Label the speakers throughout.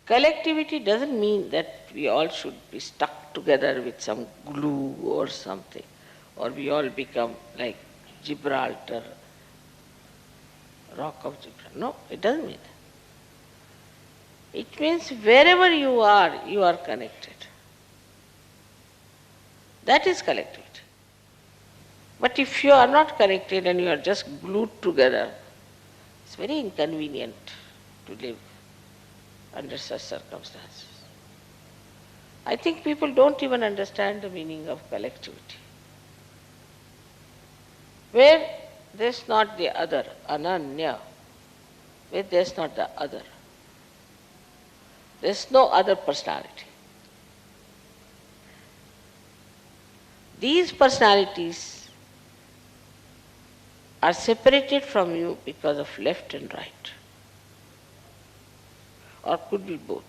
Speaker 1: Collectivity doesn't mean that we all should be stuck together with some glue or something, or we all become like Gibraltar, rock of Gibraltar. No, it doesn't mean that. It means wherever you are connected. That is collectivity. But if you are not connected and you are just glued together, it's very inconvenient to live under such circumstances. I think people don't even understand the meaning of collectivity. Where there's not the other, ananya, where there's not the other, there's no other personality. These personalities are separated from you because of left and right, or could be both.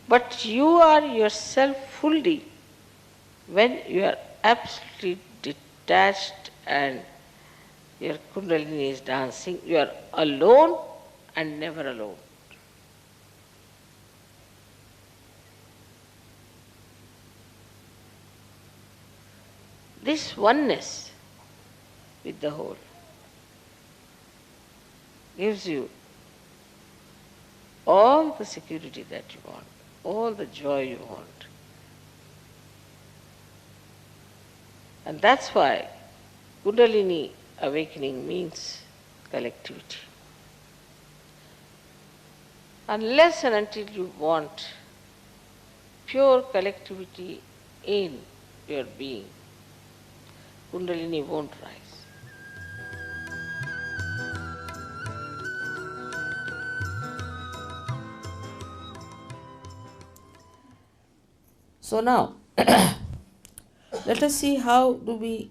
Speaker 1: But you are yourself fully when you are absolutely detached and your Kundalini is dancing. You are alone and never alone. This oneness with the whole gives you all the security that you want, all the joy you want. And that's why Kundalini awakening means collectivity. Unless and until you want pure collectivity in your being, Kundalini won't rise. So now, let us see how do we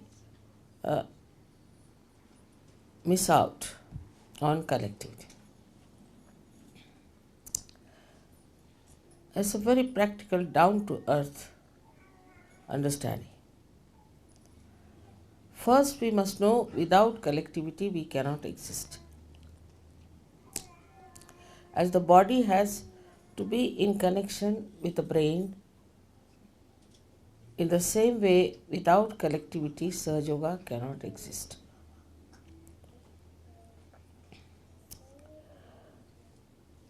Speaker 1: miss out on collectivity. It's a very practical, down-to-earth understanding. First, we must know without collectivity we cannot exist. As the body has to be in connection with the brain, in the same way, without collectivity, Sahaja Yoga cannot exist.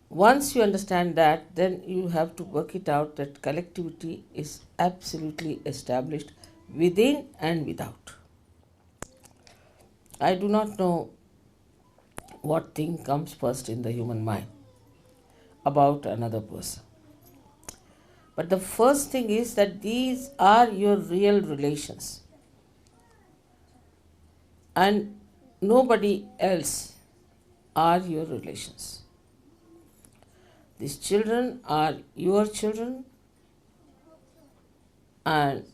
Speaker 1: Once you understand that, then you have to work it out that collectivity is absolutely established within and without. I do not know what thing comes first in the human mind about another person. But the first thing is that these are your real relations. And nobody else are your relations. These children are your children, and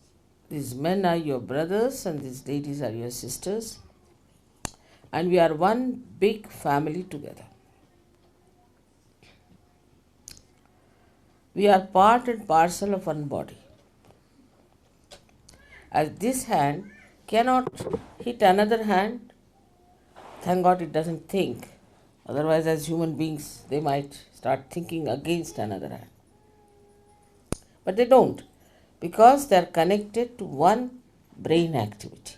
Speaker 1: these men are your brothers, and these ladies are your sisters, and we are one big family together. We are part and parcel of one body. As this hand cannot hit another hand, thank God it doesn't think. Otherwise, as human beings, they might start thinking against another hand. But they don't, because they are connected to one brain activity.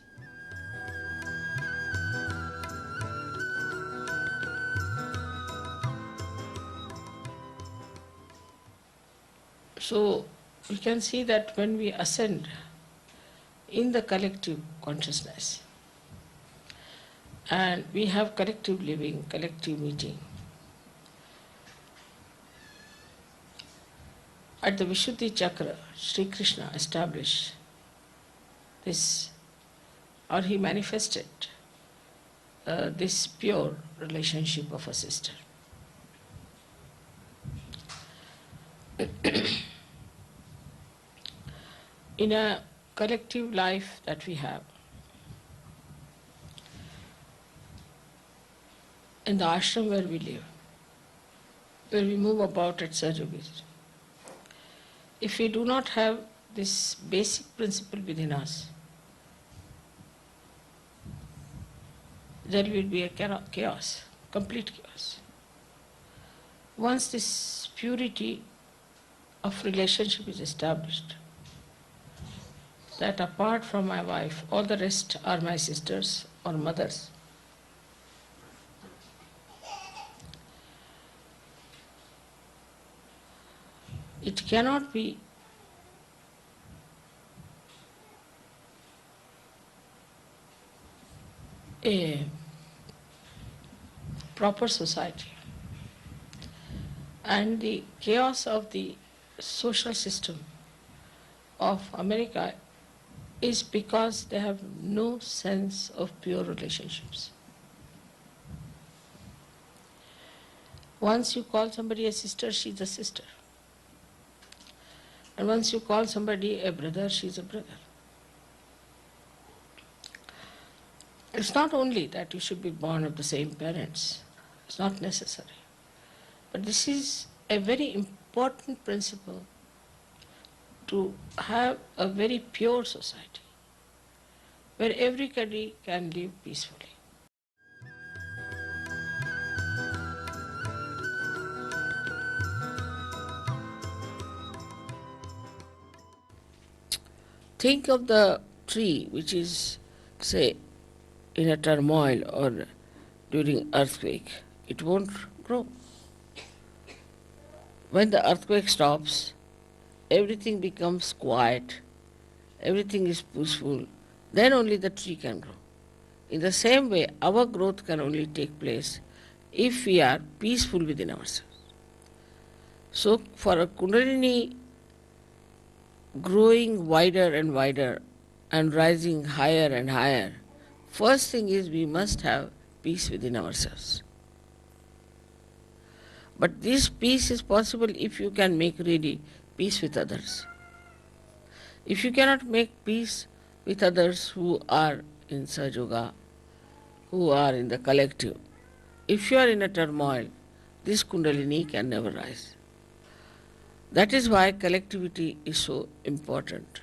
Speaker 1: So, we can see that when we ascend in the collective consciousness, and we have collective living, collective meeting, at the Vishuddhi Chakra, Sri Krishna established this, or he manifested this pure relationship of a sister. In a collective life that we have, in the ashram where we live, where we move about at Sahaja, if we do not have this basic principle within us, there will be a chaos. complete chaos. Once this purity of relationship is established, that apart from my wife, all the rest are my sisters or mothers, it cannot be a proper society. And the chaos of the social system of America is because they have no sense of pure relationships. Once you call somebody a sister, she's a sister. And once you call somebody a brother, she's a brother. It's not only that you should be born of the same parents, it's not necessary. But this is a very important principle to have a very pure society where everybody can live peacefully. Think of the tree which is, say, in a turmoil or during earthquake. It won't grow. When the earthquake stops, everything becomes quiet, everything is peaceful, then only the tree can grow. In the same way, our growth can only take place if we are peaceful within ourselves. So, for a Kundalini growing wider and wider and rising higher and higher, first thing is we must have peace within ourselves. But this peace is possible if you can make really peace with others. If you cannot make peace with others who are in Sahaja Yoga, who are in the collective, if you are in a turmoil, this Kundalini can never rise. That is why collectivity is so important.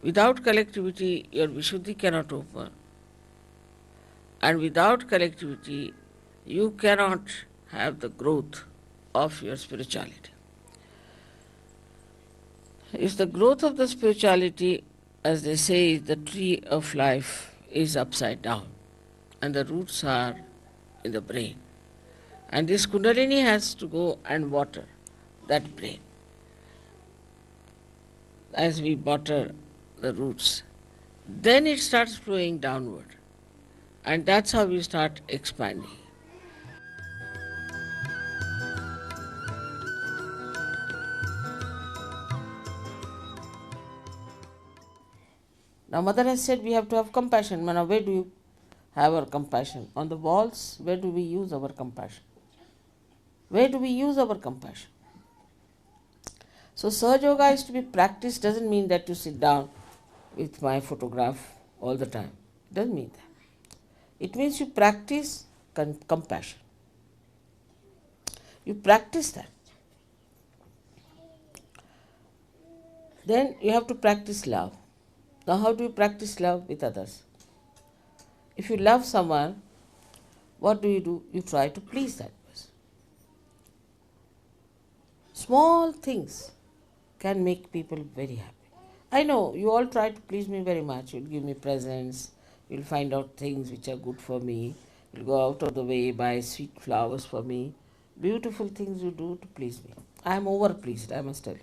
Speaker 1: Without collectivity, your Vishuddhi cannot open. And without collectivity, you cannot have the growth of your spirituality. If the growth of the spirituality, as they say, the tree of life is upside down and the roots are in the brain. And this Kundalini has to go and water that brain. As we water the roots, then it starts flowing downward. And that's how we start expanding. Now, Mother has said we have to have compassion. Now, where do you have our compassion? On the walls, where do we use our compassion? Where do we use our compassion? So, Sahaja Yoga is to be practiced, doesn't mean that you sit down with my photograph all the time. It doesn't mean that. It means you practice compassion. You practice that. Then you have to practice love. Now, how do you practice love with others? If you love someone, what do? You try to please that person. Small things can make people very happy. I know you all try to please me very much. You'll give me presents, you'll find out things which are good for me, you'll go out of the way, buy sweet flowers for me. Beautiful things you do to please me. I am over pleased, I must tell you.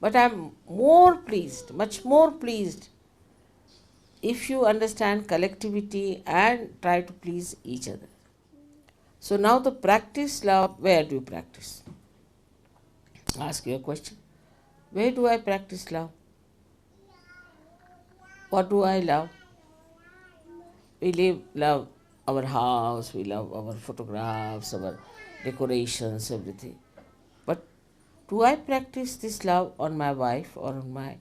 Speaker 1: But I am more pleased, much more pleased, if you understand collectivity and try to please each other. So now the practice love, where do you practice? Ask you a question. Where do I practice love? What do I love? We love our house, we love our photographs, our decorations, everything. But do I practice this love on my wife or on my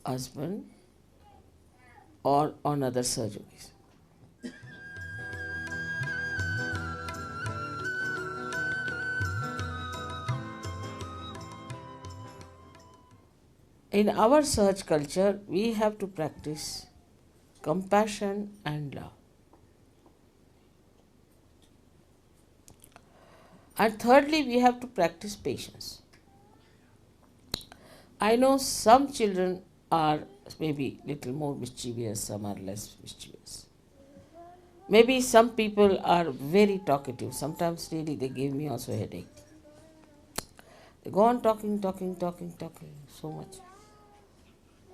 Speaker 1: husband or on other surgeries? In our search culture, we have to practice compassion and love. And thirdly, we have to practice patience. I know some children are maybe little more mischievous, some are less mischievous. Maybe some people are very talkative. Sometimes really they give me also a headache. They go on talking so much.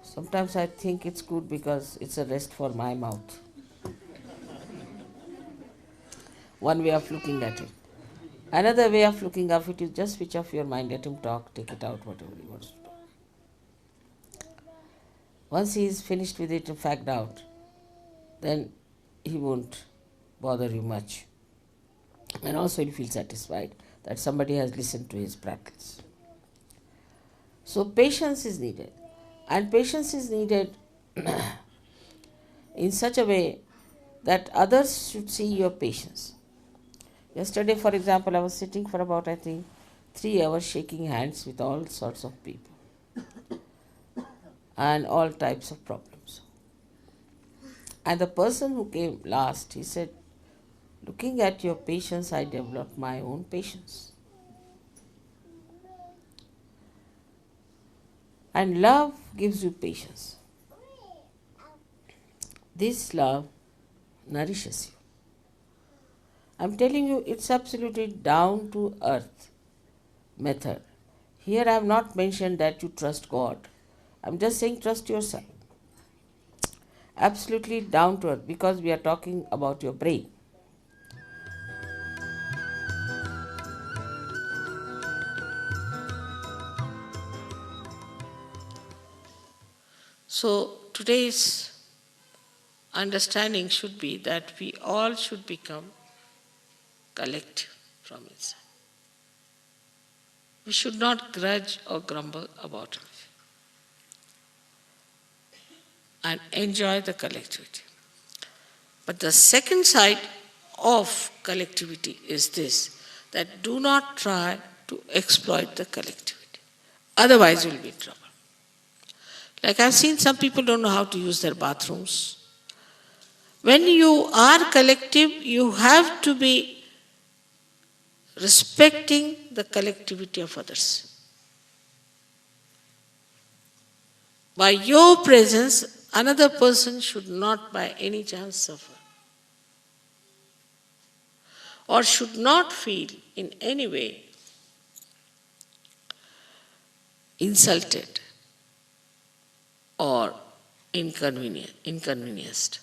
Speaker 1: Sometimes I think it's good because it's a rest for my mouth. One way of looking at it. Another way of looking at it is just switch off your mind, let him talk, take it out, whatever he wants to do. Once he is finished with it and fagged out, then he won't bother you much. And also he'll feel satisfied that somebody has listened to his prattles. So patience is needed. And patience is needed in such a way that others should see your patience. Yesterday, for example, I was sitting for about, I think, 3 hours shaking hands with all sorts of people and all types of problems. And the person who came last, he said, looking at your patience, I developed my own patience. And love gives you patience. This love nourishes you. I'm telling you, it's absolutely down to earth method. Here I have not mentioned that you trust God. I'm just saying trust yourself. Absolutely down to earth because we are talking about your brain. So today's understanding should be that we all should become collective from inside. We should not grudge or grumble about it and enjoy the collectivity. But the second side of collectivity is this, that do not try to exploit the collectivity. Otherwise you'll be in trouble. Like I've seen some people don't know how to use their bathrooms. When you are collective, you have to be respecting the collectivity of others. By your presence, another person should not by any chance suffer or should not feel in any way insulted or inconvenienced.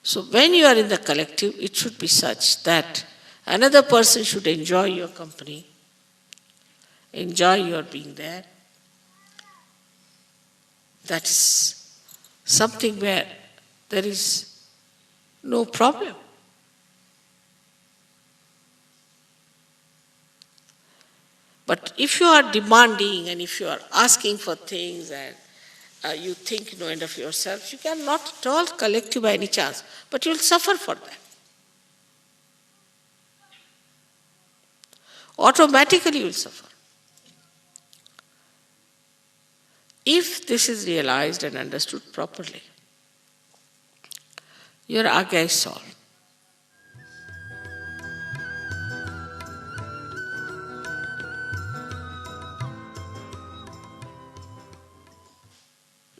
Speaker 1: So when you are in the collective, it should be such that another person should enjoy your company, enjoy your being there. That is something where there is no problem. But if you are demanding and if you are asking for things and you think no end of yourself, you can not at all collective by any chance, but you will suffer for that. Automatically you will suffer. If this is realized and understood properly, your aga is solved.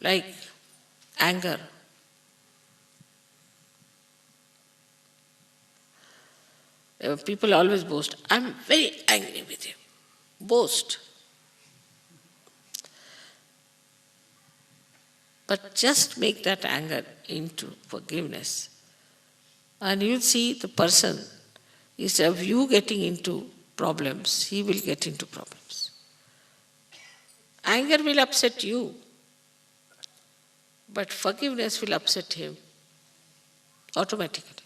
Speaker 1: Like anger. People always boast, I'm very angry with you. Boast. But just make that anger into forgiveness. And you'll see the person, instead of you getting into problems, he will get into problems. Anger will upset you, but forgiveness will upset him automatically.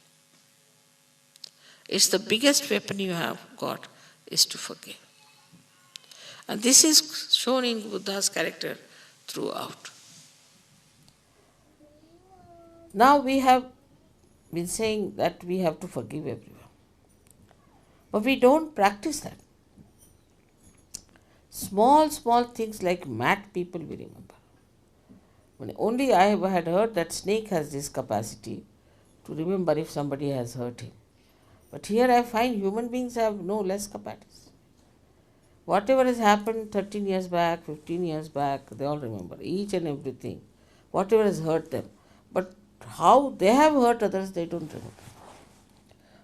Speaker 1: It's the biggest weapon you have got is to forgive. And this is shown in Buddha's character throughout. Now we have been saying that we have to forgive everyone. But we don't practice that. Small things like mad people we remember. Only I had heard that snake has this capacity to remember if somebody has hurt him. But here I find human beings have no less capacity. Whatever has happened 13 years back, 15 years back, they all remember each and everything. Whatever has hurt them. But how they have hurt others, they don't remember.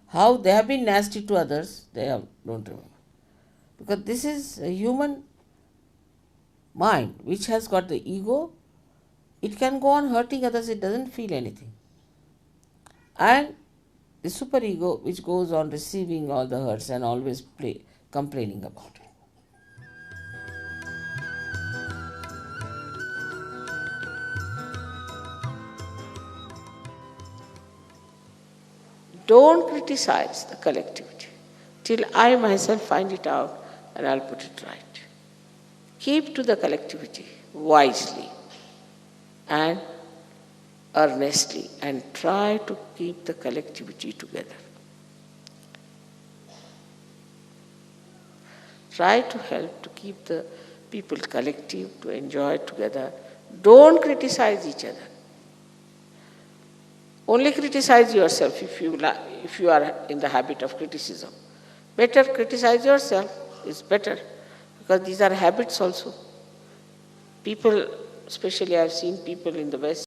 Speaker 1: How they have been nasty to others, don't remember. Because this is a human mind which has got the ego. It can go on hurting others, it doesn't feel anything. And the superego which goes on receiving all the hurts and always complaining about it. Don't criticize the collectivity till I myself find it out and I'll put it right. Keep to the collectivity wisely and earnestly and try to keep the collectivity together. Try to help to keep the people collective, to enjoy together. Don't criticize each other. Only criticize yourself if you are in the habit of criticism. Better criticize yourself is better, because these are habits also. People, especially I have seen people in the West,